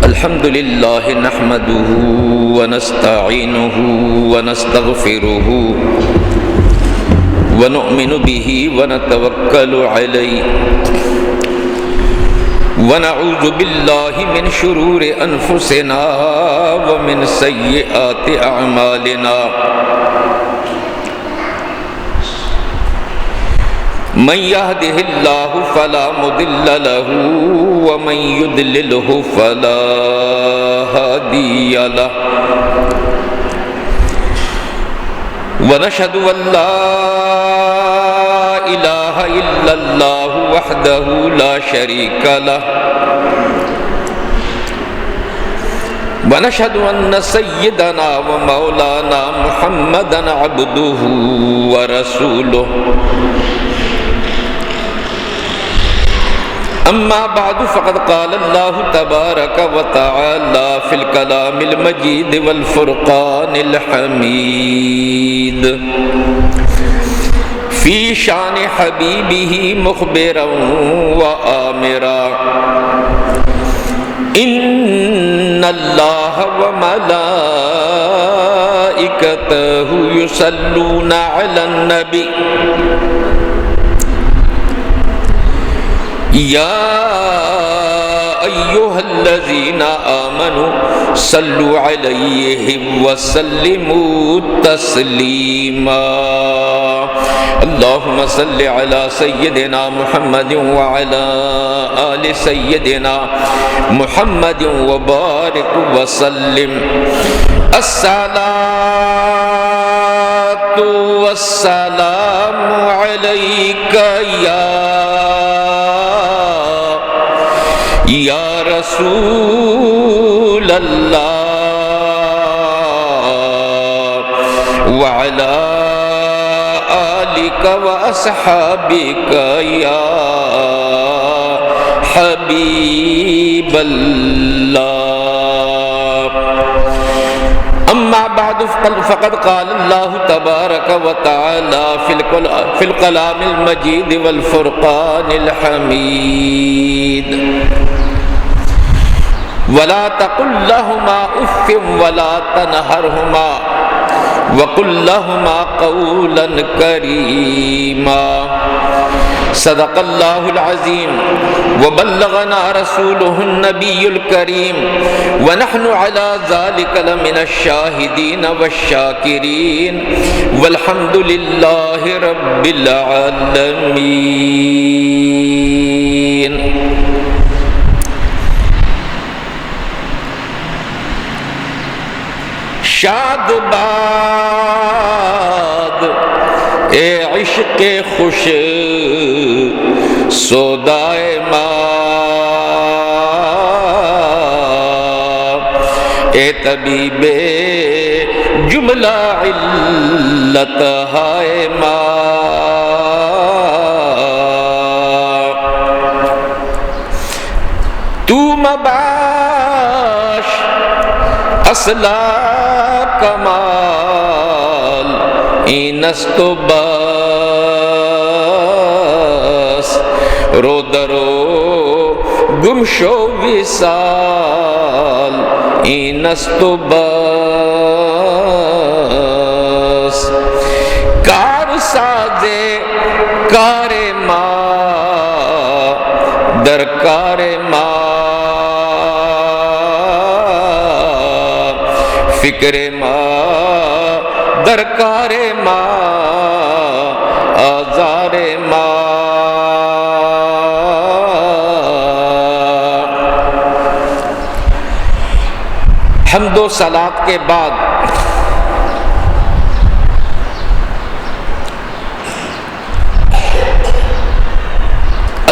الحمد لله نحمده ونستعينه ونستغفره ونؤمن به ونتوكل عليه ونعوذ بالله من شرور أنفسنا ومن سيئات أعمالنا من يهده الله فلا مضل له ومن يضلله فلا هادي له ونشهد أن لا إله إلا الله وحده لا شريك له ونشهد أن سيدنا ومولانا محمدا عبده ورسوله أما بعد فقد قال الله تبارك وتعالى في الكلام المجيد والفرقان الحميد في شان حبيبه مخبرا وآمرا إن الله وملائكته يصلون على النبي يا أيها الذين آمنوا صلوا عليه وسلموا تسليما اللهم صل على سيدنا محمد وعلى آل سيدنا محمد وبارك وسلم الصلاة والسلام عليك یا رسول اللہ وعلى آلك وأصحابك یا حبیب اللہ اما بعد فقد قال الله تبارك وتعالى في الكلام المجيد والفرقان الحميد ولا تقل لهما اف ولا تنهرهما وقل لهما قولا كريما صدق الله العظيم وبلغنا رسوله النبي الكريم ونحن على ذلك لمن الشاهدين والشاكرين والحمد لله رب العالمين شاد باد اے عشق خوش سودائے ماں اے طبیب جملہ علت ہائے ماں تو مباش اصلا کمال اینست بس رو درو گم شو وصال اینست بس کار سازے کار ماں در کار ماں فکر ماں درکار ماں آزار ماں حمد و صلات کے بعد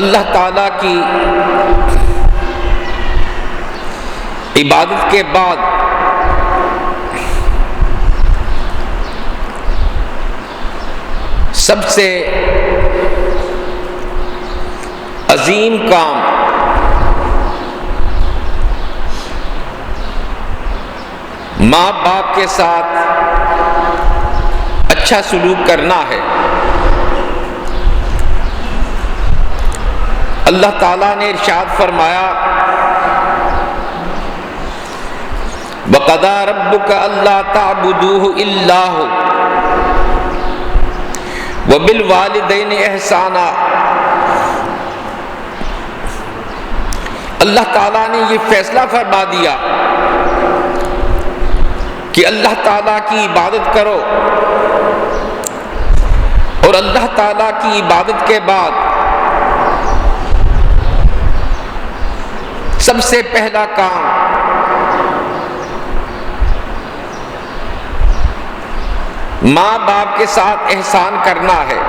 اللہ تعالیٰ کی عبادت کے بعد سب سے عظیم کام ماں باپ کے ساتھ اچھا سلوک کرنا ہے۔ اللہ تعالیٰ نے ارشاد فرمایا وَقَضَىٰ رَبُّكَ أَلَّا تَعْبُدُوهُ إِلَّا هُوَ وَبِالْوَالِدَيْنِ إِحْسَانًا۔ اللہ تعالیٰ نے یہ فیصلہ فرما دیا کہ اللہ تعالیٰ کی عبادت کرو، اور اللہ تعالیٰ کی عبادت کے بعد سب سے پہلا کام ماں باپ کے ساتھ احسان کرنا ہے۔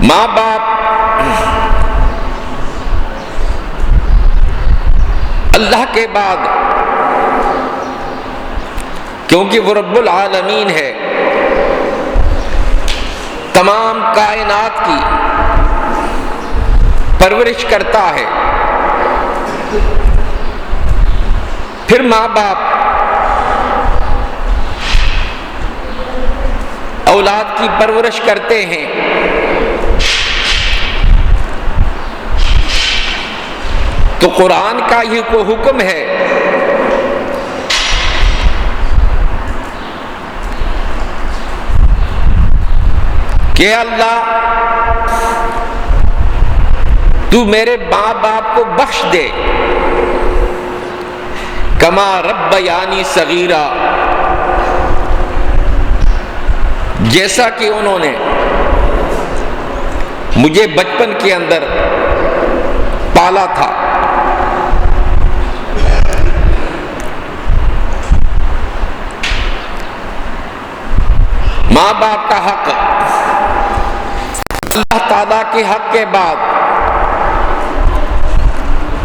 ماں باپ اللہ کے بعد، کیونکہ وہ رب العالمین ہے، تمام کائنات کی پرورش کرتا ہے، پھر ماں باپ اولاد کی پرورش کرتے ہیں۔ تو قرآن کا یہ کو حکم ہے کہ اللہ تو میرے ماں باپ کو بخش دے، کما ربیانی صغیرا، جیسا کہ انہوں نے مجھے بچپن کے اندر پالا تھا۔ ماں باپ کا حق اللہ تعالیٰ کے حق کے بعد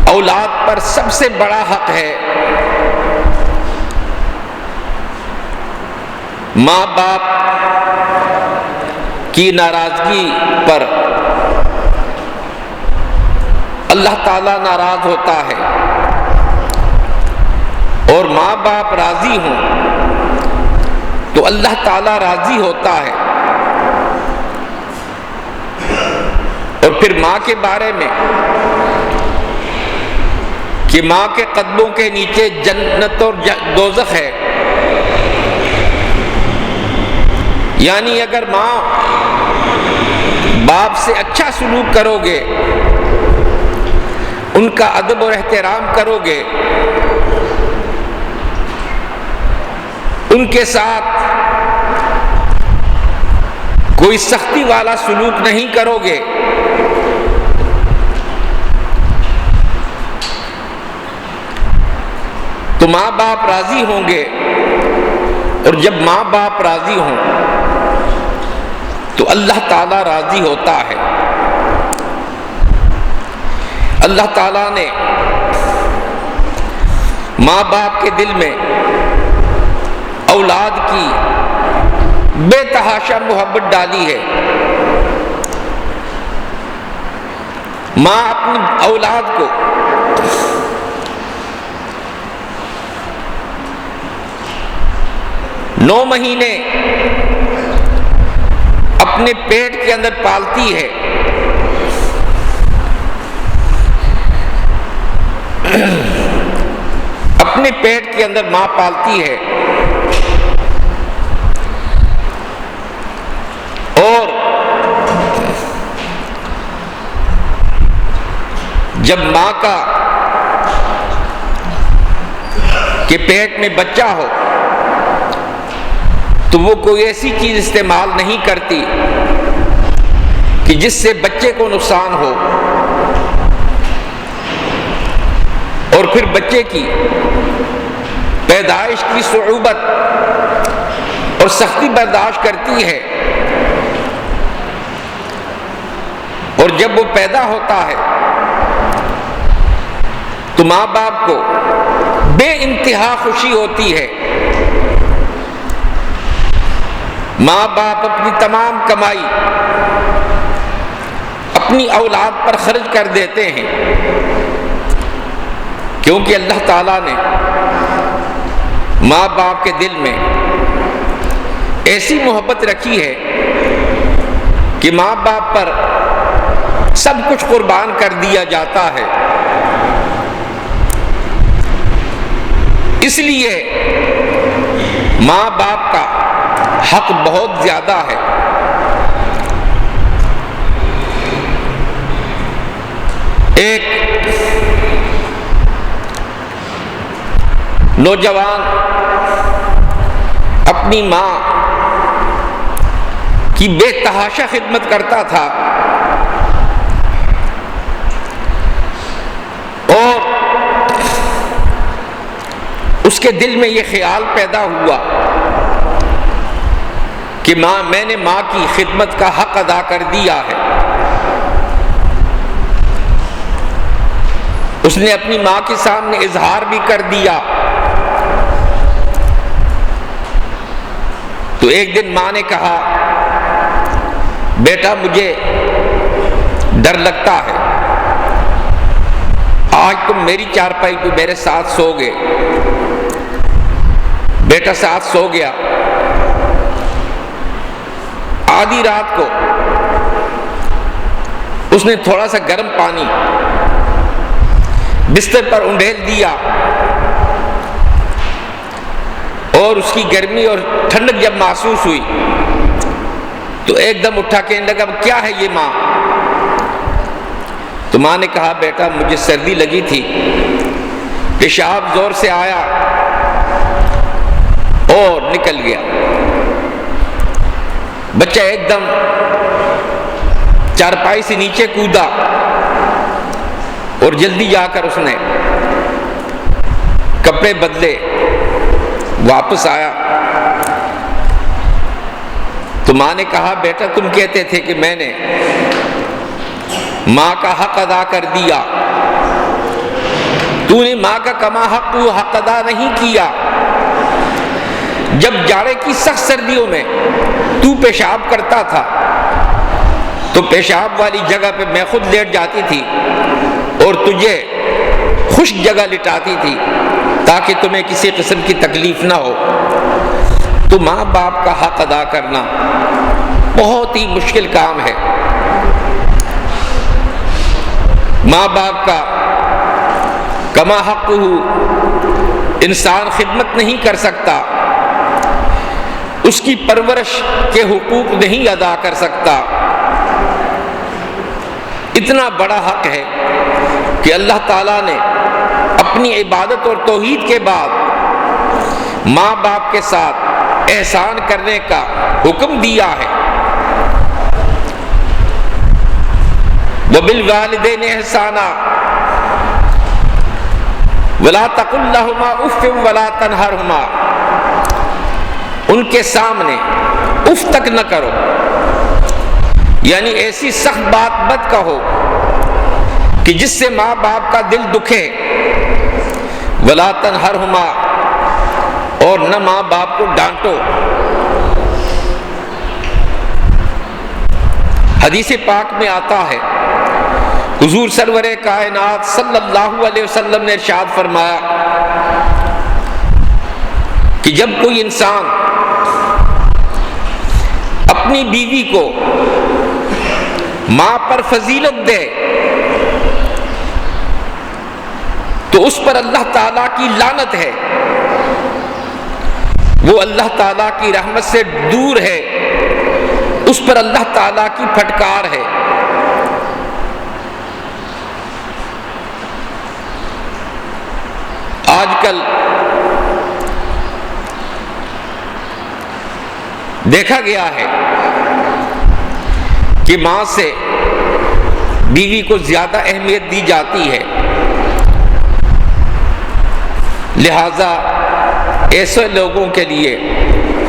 اولاد پر سب سے بڑا حق ہے۔ ماں باپ کی ناراضگی پر اللہ تعالیٰ ناراض ہوتا ہے، اور ماں باپ راضی ہوں تو اللہ تعالیٰ راضی ہوتا ہے۔ اور پھر ماں کے بارے میں کہ ماں کے قدموں کے نیچے جنت اور دوزخ ہے، یعنی اگر ماں باپ سے اچھا سلوک کرو گے، ان کا ادب اور احترام کرو گے، ان کے ساتھ کوئی سختی والا سلوک نہیں کرو گے، تو ماں باپ راضی ہوں گے۔ اور جب ماں باپ راضی ہوں تو اللہ تعالیٰ راضی ہوتا ہے۔ اللہ تعالیٰ نے ماں باپ کے دل میں اولاد کی بے تحاشا محبت ڈالی ہے۔ ماں اپنی اولاد کو نو مہینے اپنے پیٹ کے اندر پالتی ہے، اپنے پیٹ کے اندر ماں پالتی ہے، اور جب ماں کا کے پیٹ میں بچہ ہو تو وہ کوئی ایسی چیز استعمال نہیں کرتی کہ جس سے بچے کو نقصان ہو، اور پھر بچے کی پیدائش کی صعوبت اور سختی برداشت کرتی ہے، اور جب وہ پیدا ہوتا ہے تو ماں باپ کو بے انتہا خوشی ہوتی ہے۔ ماں باپ اپنی تمام کمائی اپنی اولاد پر خرچ کر دیتے ہیں، کیونکہ اللہ تعالیٰ نے ماں باپ کے دل میں ایسی محبت رکھی ہے کہ ماں باپ پر سب کچھ قربان کر دیا جاتا ہے. اس لیے ماں باپ کا حق بہت زیادہ ہے. ایک نوجوان اپنی ماں کی بے تحاشا خدمت کرتا تھا اور اس کے دل میں یہ خیال پیدا ہوا کہ میں نے ماں کی خدمت کا حق ادا کر دیا ہے. اس نے اپنی ماں کے سامنے اظہار بھی کر دیا. تو ایک دن ماں نے کہا بیٹا مجھے ڈر لگتا ہے، آج تم میری چارپائی پہ میرے ساتھ سو گے. بیٹا ساتھ سو گیا. آدھی رات کو اس نے تھوڑا سا گرم پانی بستر پر انڈیل دیا اور اس کی گرمی اور ٹھنڈک جب محسوس ہوئی تو ایک دم اٹھا کہنے لگا کیا ہے یہ ماں؟ تو ماں نے کہا بیٹا مجھے سردی لگی تھی، پیشاب زور سے آیا اور نکل گیا. بچہ ایک دم چارپائی سے نیچے کودا اور جلدی جا کر اس نے کپڑے بدلے واپس آیا. تو ماں نے کہا بیٹا تم کہتے تھے کہ میں نے ماں کا حق ادا کر دیا، تو نے ماں کا کما حق ادا نہیں کیا. جب جاڑے کی سخت سردیوں میں تو پیشاب کرتا تھا تو پیشاب والی جگہ پہ میں خود لیٹ جاتی تھی اور تجھے خشک جگہ لٹاتی تھی تاکہ تمہیں کسی قسم کی تکلیف نہ ہو. تو ماں باپ کا حق ادا کرنا بہت ہی مشکل کام ہے. ماں باپ کا کما حق انسان خدمت نہیں کر سکتا، اس کی پرورش کے حقوق نہیں ادا کر سکتا. اتنا بڑا حق ہے کہ اللہ تعالیٰ نے اپنی عبادت اور توحید کے بعد ماں باپ کے ساتھ احسان کرنے کا حکم دیا ہے. وَبِالْوَالِدَيْنِ إِحْسَانًا وَلَا تَقُل لَّهُمَا أُفٍّ وَلَا تَنْهَرْهُمَا. ان کے سامنے اف تک نہ کرو، یعنی ایسی سخت بات مت کہو کہ جس سے ماں باپ کا دل دکھے. وَلَا تَنْهَرْهُمَا، اور نہ ماں باپ کو ڈانٹو. حدیث پاک میں آتا ہے حضور سرور کائنات صلی اللہ علیہ وسلم نے ارشاد فرمایا کہ جب کوئی انسان اپنی بیوی کو ماں پر فضیلت دے تو اس پر اللہ تعالیٰ کی لعنت ہے، وہ اللہ تعالیٰ کی رحمت سے دور ہے، اس پر اللہ تعالیٰ کی پھٹکار ہے. آج کل دیکھا گیا ہے کہ ماں سے بیوی کو زیادہ اہمیت دی جاتی ہے، لہذا ایسے لوگوں کے لیے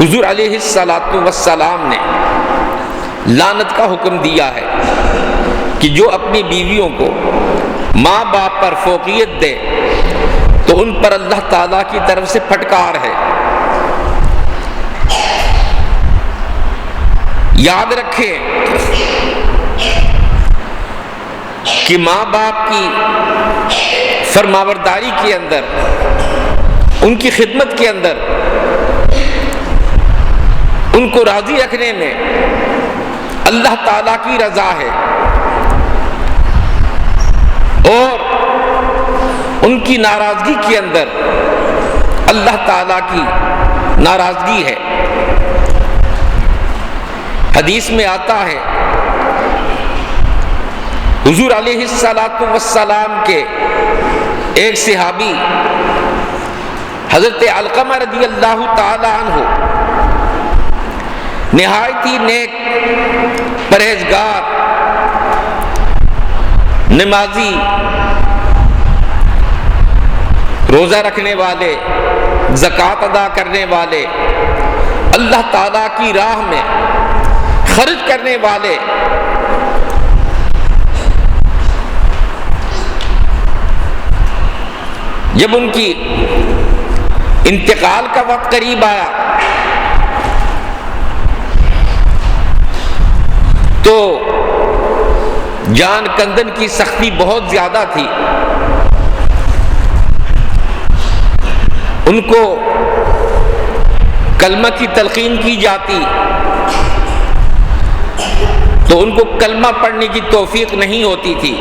حضور علیہ السلام نے لعنت کا حکم دیا ہے کہ جو اپنی بیویوں کو ماں باپ پر فوقیت دے تو ان پر اللہ تعالیٰ کی طرف سے پھٹکار ہے. یاد رکھیں کہ ماں باپ کی فرمانبرداری کے اندر، ان کی خدمت کے اندر ان کو راضی رکھنے میں اللہ تعالیٰ کی رضا ہے اور ان کی ناراضگی کے اندر اللہ تعالیٰ کی ناراضگی ہے۔ حدیث میں آتا ہے حضور علیہ السلام کے ایک صحابی حضرت علقمہ رضی اللہ تعالی عنہ نہایت ہی نیک، پرہیزگار، نمازی، روزہ رکھنے والے، زکوٰۃ ادا کرنے والے، اللہ تعالیٰ کی راہ میں خرچ کرنے والے، جب ان کی انتقال کا وقت قریب آیا تو جان کندن کی سختی بہت زیادہ تھی۔ ان کو کلمہ کی تلقین کی جاتی تو ان کو کلمہ پڑھنے کی توفیق نہیں ہوتی تھی،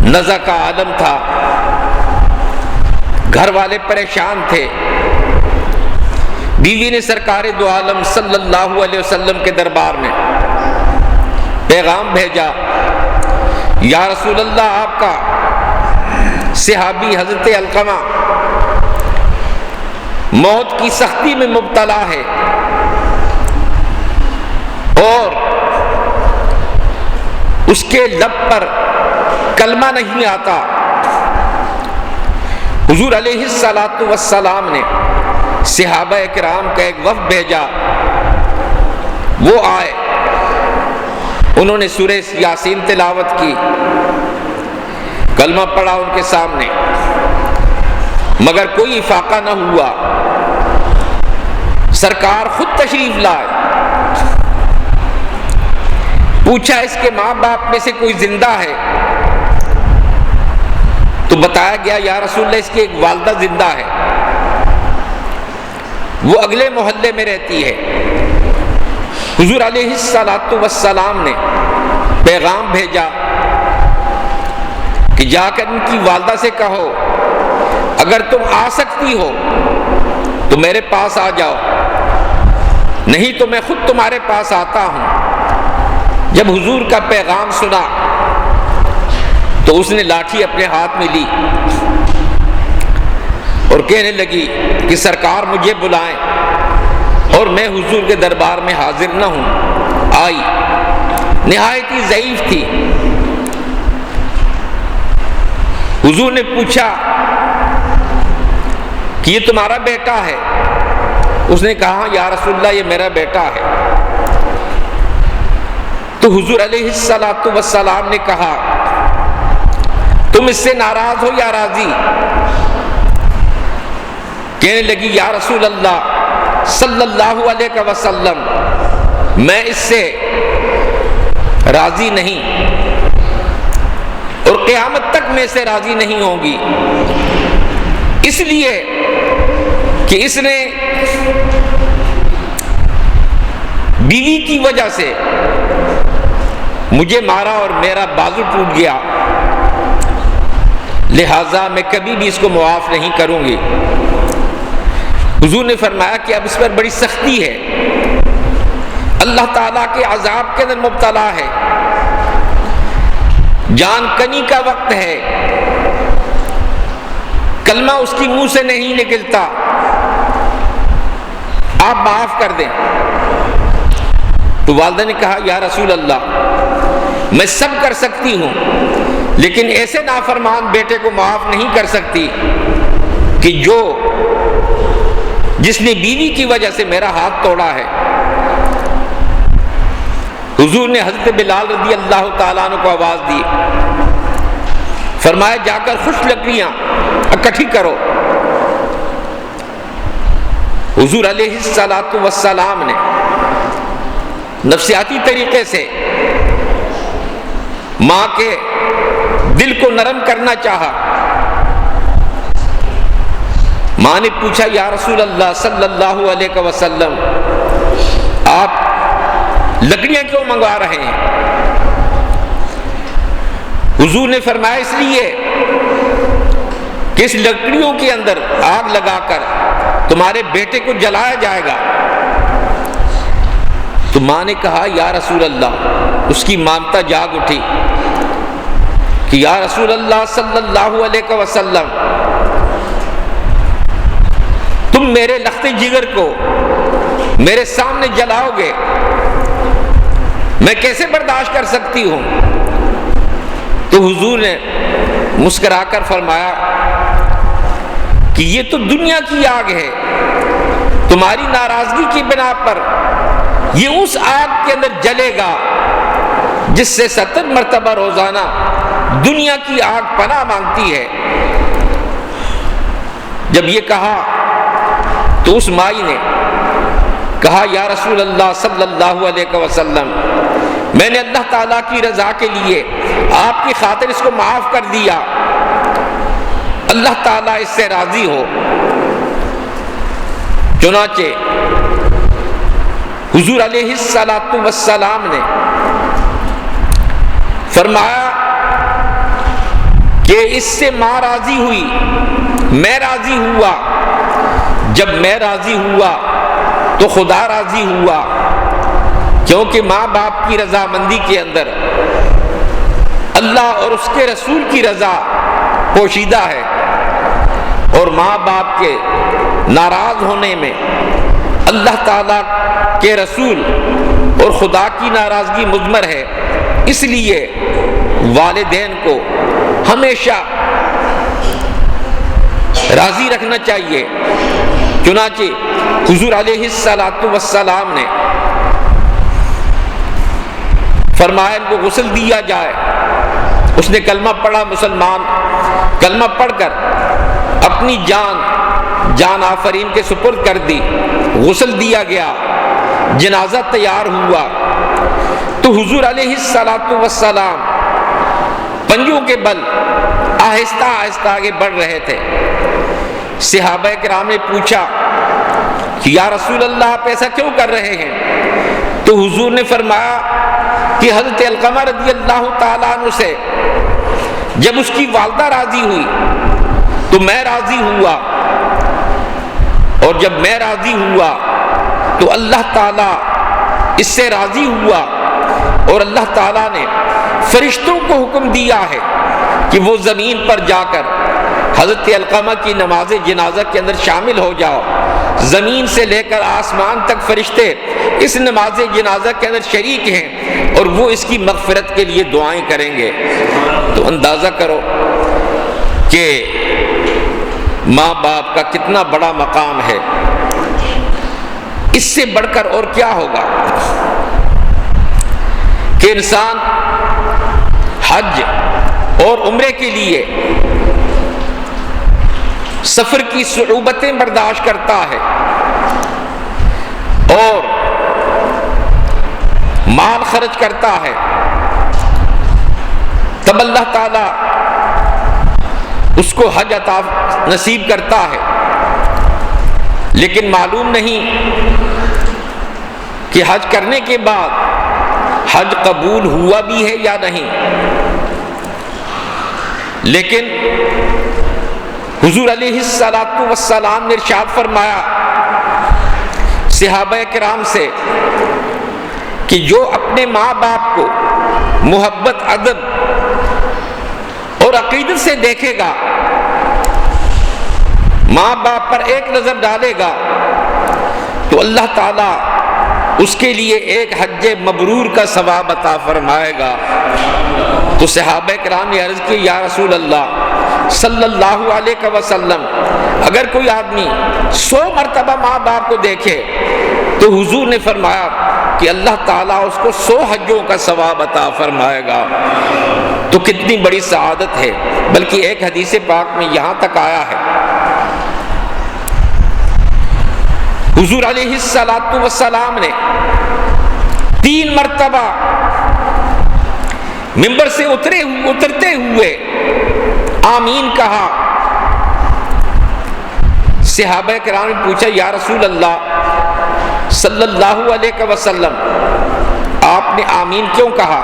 نزع کا عالم تھا، گھر والے پریشان تھے۔ بیوی نے سرکار دو عالم صلی اللہ علیہ وسلم کے دربار میں پیغام بھیجا، یا رسول اللہ، آپ کا صحابی حضرت علقمہ موت کی سختی میں مبتلا ہے اور اس کے لب پر کلمہ نہیں آتا۔ حضور علیہ السلام نے صحابہ کرام کا ایک وفد بھیجا، وہ آئے، انہوں نے سورہ یاسین تلاوت کی، کلمہ پڑھا ان کے سامنے، مگر کوئی افاقہ نہ ہوا۔ سرکار خود تشریف لائے، پوچھا اس کے ماں باپ میں سے کوئی زندہ ہے؟ تو بتایا گیا یا رسول اللہ اس کی ایک والدہ زندہ ہے، وہ اگلے محلے میں رہتی ہے۔ حضور علیہ السلام نے پیغام بھیجا کہ جا کر ان کی والدہ سے کہو اگر تم آ سکتی ہو تو میرے پاس آ جاؤ، نہیں تو میں خود تمہارے پاس آتا ہوں۔ جب حضور کا پیغام سنا تو اس نے لاٹھی اپنے ہاتھ میں لی اور کہنے لگی کہ سرکار مجھے بلائیں اور میں حضور کے دربار میں حاضر نہ ہوں۔ آئی، نہایت ہی ضعیف تھی۔ حضور نے پوچھا کہ یہ تمہارا بیٹا ہے؟ اس نے کہا یا رسول اللہ یہ میرا بیٹا ہے۔ تو حضور علیہ السلام نے کہا تم اس سے ناراض ہو یا راضی؟ کہنے لگی یا رسول اللہ صلی اللہ علیہ وسلم میں اس سے راضی نہیں اور قیامت تک میں سے راضی نہیں ہوں گی، اس لیے کہ اس نے بیوی کی وجہ سے مجھے مارا اور میرا بازو ٹوٹ گیا، لہذا میں کبھی بھی اس کو معاف نہیں کروں گی۔ حضور نے فرمایا کہ اب اس پر بڑی سختی ہے، اللہ تعالیٰ کے عذاب کے اندر مبتلا ہے، جان کنی کا وقت ہے، کلمہ اس کی منہ سے نہیں نکلتا، آپ معاف کر دیں۔ تو والدہ نے کہا یا رسول اللہ میں سب کر سکتی ہوں لیکن ایسے نافرمان بیٹے کو معاف نہیں کر سکتی کہ جس نے بیوی کی وجہ سے میرا ہاتھ توڑا ہے۔ حضور نے حضرت بلال رضی اللہ تعالیٰ عنہ کو آواز دی، فرمایا جا کر خشک لکڑیاں اکٹھی کرو۔ حضور علیہ السلام نے نفسیاتی طریقے سے ماں کے دل کو نرم کرنا چاہا، ماں نے پوچھا یا رسول اللہ صلی اللہ علیہ وسلم آپ لکڑیاں کیوں منگوا رہے ہیں؟ حضور نے فرمایا اس لیے کہ اس لکڑیوں کے اندر آگ لگا کر تمہارے بیٹے کو جلایا جائے گا۔ تو ماں نے کہا یا رسول اللہ، اس کی مامتا جاگ اٹھی کہ یا رسول اللہ صلی اللہ علیہ وسلم تم میرے لخت جگر کو میرے سامنے جلاؤ گے، میں کیسے برداشت کر سکتی ہوں؟ تو حضور نے مسکرا کر فرمایا کہ یہ تو دنیا کی آگ ہے، تمہاری ناراضگی کی بنا پر یہ اس آگ کے اندر جلے گا جس سے 70 مرتبہ روزانہ دنیا کی آگ پناہ مانگتی ہے۔ جب یہ کہا تو اس مائی نے کہا یا رسول اللہ صلی اللہ علیہ وسلم میں نے اللہ تعالیٰ کی رضا کے لیے آپ کی خاطر اس کو معاف کر دیا، اللہ تعالیٰ اس سے راضی ہو۔ چنانچہ حضور علیہ السلام نے فرمایا کہ اس سے ماں راضی ہوئی، میں راضی ہوا، جب میں راضی ہوا تو خدا راضی ہوا، کیونکہ ماں باپ کی رضامندی کے اندر اللہ اور اس کے رسول کی رضا پوشیدہ ہے، اور ماں باپ کے ناراض ہونے میں اللہ تعالیٰ کے رسول اور خدا کی ناراضگی مضمر ہے۔ اس لیے والدین کو ہمیشہ راضی رکھنا چاہیے۔ چنانچہ حضور علیہ السلام نے فرمایا ان کو غسل دیا جائے۔ اس نے کلمہ پڑھا، مسلمان کلمہ پڑھ کر اپنی جان آفرین کے سپرد کر دی، غسل دیا گیا، جنازہ تیار ہوا تو حضور علیہ السلام پنجوں کے بل آہستہ آہستہ آگے بڑھ رہے تھے۔ صحابہ کرام نے پوچھا کہ یا رسول اللہ آپ ایسا کیوں کر رہے ہیں؟ تو حضور نے فرمایا کہ حضرت علقمہ رضی اللہ تعالیٰ عنہ سے جب اس کی والدہ راضی ہوئی تو میں راضی ہوا، اور جب میں راضی ہوا تو اللہ تعالیٰ اس سے راضی ہوا، اور اللہ تعالیٰ نے فرشتوں کو حکم دیا ہے کہ وہ زمین پر جا کر حضرت علقمہ کی نماز جنازہ کے اندر شامل ہو جاؤ۔ زمین سے لے کر آسمان تک فرشتے اس نماز جنازہ کے اندر شریک ہیں، اور وہ اس کی مغفرت کے لیے دعائیں کریں گے۔ تو اندازہ کرو کہ ماں باپ کا کتنا بڑا مقام ہے، اس سے بڑھ کر اور کیا ہوگا کہ انسان حج اور عمرے کے لیے سفر کی صعوبتیں برداشت کرتا ہے اور مال خرچ کرتا ہے، تب اللہ تعالی اس کو حج عطا نصیب کرتا ہے، لیکن معلوم نہیں کہ حج کرنے کے بعد حج قبول ہوا بھی ہے یا نہیں۔ لیکن حضور علیہ السلام نے ارشاد فرمایا صحابہ کرام سے کہ جو اپنے ماں باپ کو محبت، ادب اور عقیدت سے دیکھے گا، ماں باپ پر ایک نظر ڈالے گا، تو اللہ تعالیٰ اس کے لیے ایک حج مبرور کا ثواب عطا فرمائے گا۔ تو صحابہ کرام نے عرض کی یا رسول اللہ صلی اللہ علیہ وسلم اگر کوئی آدمی 100 مرتبہ ماں باپ کو دیکھے تو حضور نے فرمایا کہ اللہ تعالیٰ اس کو 100 حجوں کا ثواب عطا فرمائے گا۔ تو کتنی بڑی سعادت ہے، بلکہ ایک حدیث پاک میں یہاں تک آیا ہے حضور علیہ السلام نے 3 مرتبہ منبر سے اترتے ہوئے آمین کہا۔ صحابہ کرام نے پوچھا یا رسول اللہ صلی اللہ علیہ وسلم آپ نے آمین کیوں کہا؟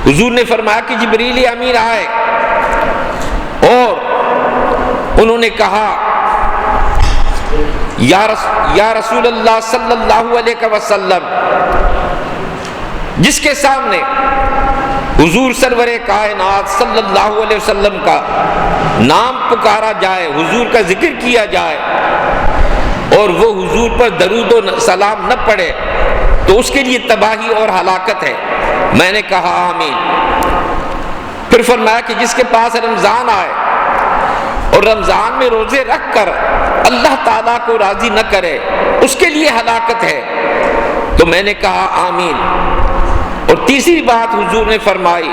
حضور نے فرمایا کہ جبریل امین آئے اور انہوں نے کہا یا رسول اللہ صلی اللہ علیہ وسلم، جس کے سامنے حضور سرور کائنات صلی اللہ علیہ وسلم کا نام پکارا جائے، حضور کا ذکر کیا جائے اور وہ حضور پر درود و سلام نہ پڑھے تو اس کے لیے تباہی اور ہلاکت ہے۔ میں نے کہا آمین۔ پھر فرمایا کہ جس کے پاس رمضان آئے اور رمضان میں روزے رکھ کر اللہ تعالیٰ کو راضی نہ کرے اس کے لیے ہلاکت ہے۔ تو میں نے کہا آمین۔ اور تیسری بات حضور نے فرمائی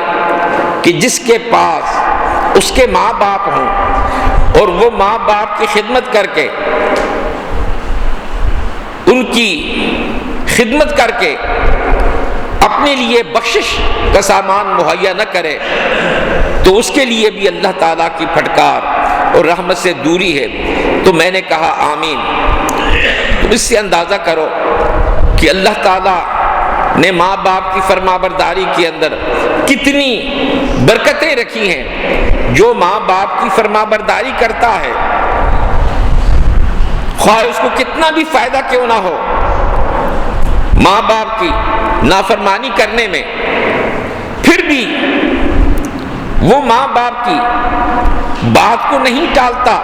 کہ جس کے پاس اس کے ماں باپ ہوں اور وہ ماں باپ کی خدمت کر کے ان کی خدمت کر کے اپنے لیے بخشش کا سامان مہیا نہ کرے تو اس کے لیے بھی اللہ تعالیٰ کی پھٹکار اور رحمت سے دوری ہے۔ تو میں نے کہا آمین۔ تو اس سے اندازہ کرو کہ اللہ تعالیٰ نے ماں باپ کی فرما برداری کے اندر کتنی برکتیں رکھی ہیں۔ جو ماں باپ کی فرما برداری کرتا ہے خواہ اس کو کتنا بھی فائدہ کیوں نہ ہو، ماں باپ کی نافرمانی کرنے میں، پھر بھی وہ ماں باپ کی بات کو نہیں ٹالتا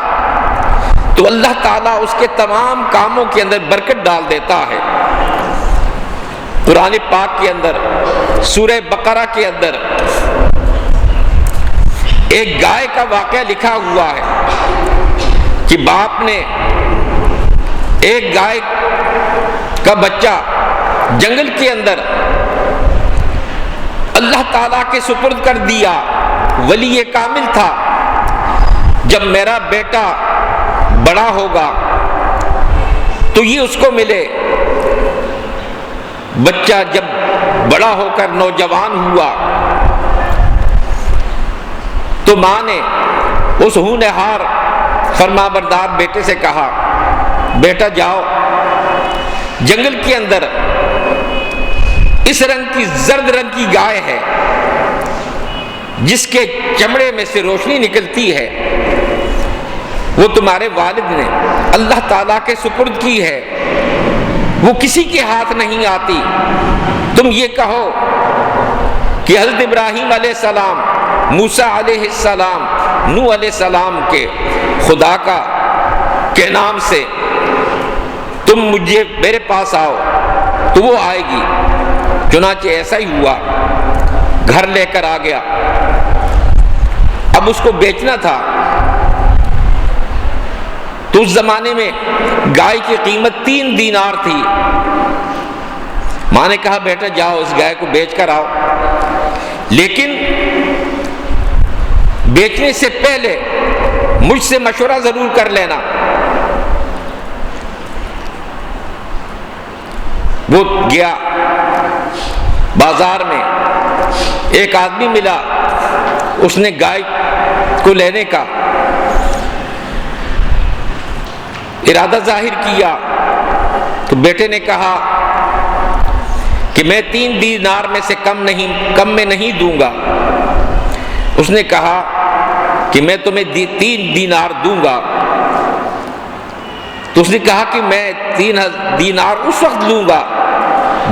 تو اللہ تعالیٰ اس کے تمام کاموں کے اندر برکت ڈال دیتا ہے۔ قرآن پاک کے اندر سورہ بقرہ کے اندر ایک گائے کا واقعہ لکھا ہوا ہے کہ باپ نے ایک گائے کا بچہ جنگل کے اندر اللہ تعالیٰ کے سپرد کر دیا، ولی کامل تھا۔ جب میرا بیٹا بڑا ہوگا تو یہ اس کو ملے۔ بچہ جب بڑا ہو کر نوجوان ہوا تو ماں نے اس ہونہار فرما بردار بیٹے سے کہا بیٹا جاؤ جنگل کے اندر اس رنگ کی زرد رنگ کی گائے ہے جس کے چمڑے میں سے روشنی نکلتی ہے، وہ تمہارے والد نے اللہ تعالیٰ کے سپرد کی ہے، وہ کسی کے ہاتھ نہیں آتی۔ تم یہ کہو کہ حضرت ابراہیم علیہ السلام، موسیٰ علیہ السلام، نوح علیہ السلام کے خدا کے نام سے تم مجھے میرے پاس آؤ تو وہ آئے گی۔ چنانچہ ایسا ہی ہوا، گھر لے کر آ گیا۔ اب اس کو بیچنا تھا تو اس زمانے میں گائے کی قیمت 3 دینار تھی۔ ماں نے کہا بیٹا جاؤ اس گائے کو بیچ کر آؤ، لیکن بیچنے سے پہلے مجھ سے مشورہ ضرور کر لینا۔ وہ گیا بازار میں، ایک آدمی ملا، اس نے گائے کو لینے کا ارادہ ظاہر کیا تو بیٹے نے کہا کہ میں 3 دینار میں سے کم میں نہیں دوں گا۔ اس نے کہا کہ میں تمہیں 3 دینار دوں گا۔ تو اس نے کہا کہ میں 3 دینار اس وقت لوں گا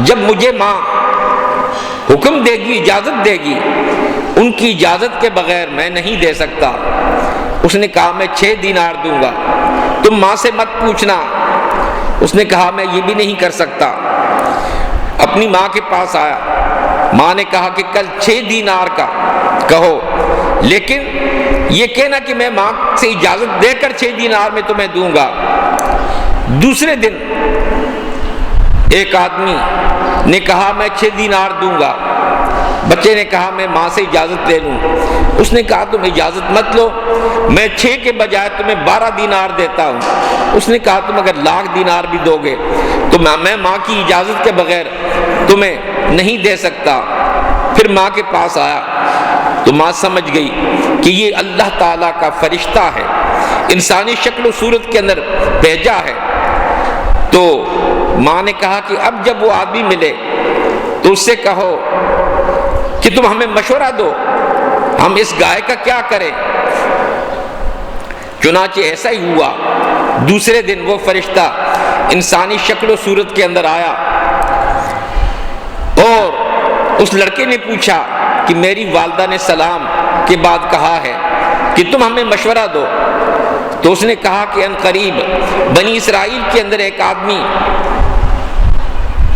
جب مجھے ماں حکم دے گی، اجازت دے گی، ان کی اجازت کے بغیر میں نہیں دے سکتا۔ اس نے کہا میں 6 دینار دوں گا، تم ماں سے مت پوچھنا۔ اس نے کہا میں یہ بھی نہیں کر سکتا۔ اپنی ماں کے پاس آیا، ماں نے کہا کہ کل 6 دینار کا کہو، لیکن یہ کہنا کہ میں ماں سے اجازت دے کر 6 دینار میں تمہیں دوں گا۔ دوسرے دن ایک آدمی نے کہا میں 6 دینار دوں گا۔ بچے نے کہا میں ماں سے اجازت لے لوں۔ اس نے کہا تم اجازت مت لو، میں 6 کے بجائے تمہیں 12 دینار دیتا ہوں۔ اس نے کہا تم اگر 1,00,000 دینار بھی دو گے تو میں ماں کی اجازت کے بغیر تمہیں نہیں دے سکتا۔ پھر ماں کے پاس آیا تو ماں سمجھ گئی کہ یہ اللہ تعالیٰ کا فرشتہ ہے، انسانی شکل و صورت کے اندر بھیجا ہے۔ تو ماں نے کہا کہ اب جب وہ آدمی ملے تو اس سے کہو کہ تم ہمیں مشورہ دو، ہم اس گائے کا کیا کریں۔ چنانچہ ایسا ہی ہوا، دوسرے دن وہ فرشتہ انسانی شکل و صورت کے اندر آیا اور اس لڑکے نے پوچھا کہ میری والدہ نے سلام کے بعد کہا ہے کہ تم ہمیں مشورہ دو۔ تو اس نے کہا کہ ان قریب بنی اسرائیل کے اندر ایک آدمی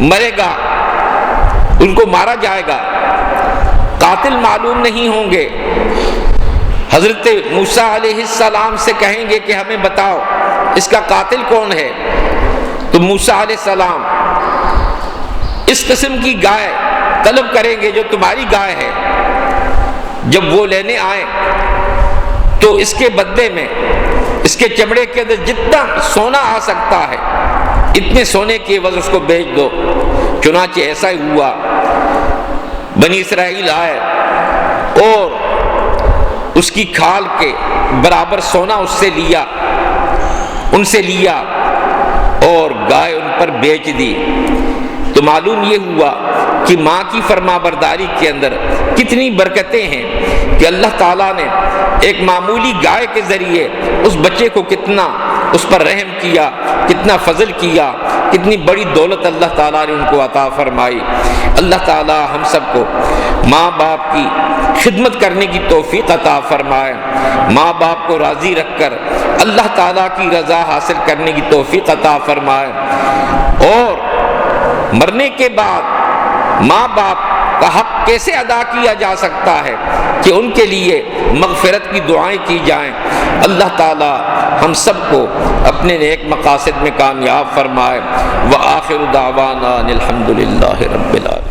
مرے گا، ان کو مارا جائے گا، قاتل معلوم نہیں ہوں گے۔ حضرت موسیٰ علیہ السلام سے کہیں گے کہ ہمیں بتاؤ اس کا قاتل کون ہے۔ تو موسیٰ علیہ السلام اس قسم کی گائے طلب کریں گے جو تمہاری گائے ہے۔ جب وہ لینے آئیں تو اس کے بدلے میں اس کے چمڑے کے اندر جتنا سونا آ سکتا ہے اتنے سونے کے عوض اس کو بیچ دو۔ چنانچہ ایسا ہی ہوا، بنی اسرائیل آئے اور اس کی کھال کے برابر سونا اس سے لیا، ان سے لیا اور گائے ان پر بیچ دی۔ تو معلوم یہ ہوا کہ ماں کی فرما برداری کے اندر کتنی برکتیں ہیں کہ اللہ تعالیٰ نے ایک معمولی گائے کے ذریعے اس بچے کو کتنا اس پر رحم کیا، کتنا فضل کیا، کتنی بڑی دولت اللہ تعالیٰ نے ان کو عطا فرمائی۔ اللہ تعالیٰ ہم سب کو ماں باپ کی خدمت کرنے کی توفیق عطا فرمائے، ماں باپ کو راضی رکھ کر اللہ تعالیٰ کی رضا حاصل کرنے کی توفیق عطا فرمائے، اور مرنے کے بعد ماں باپ کا حق کیسے ادا کیا جا سکتا ہے کہ ان کے لیے مغفرت کی دعائیں کی جائیں۔ اللہ تعالی ہم سب کو اپنے نیک مقاصد میں کامیاب فرمائے۔ وآخر دعوانا الحمد للہ رب العالمین۔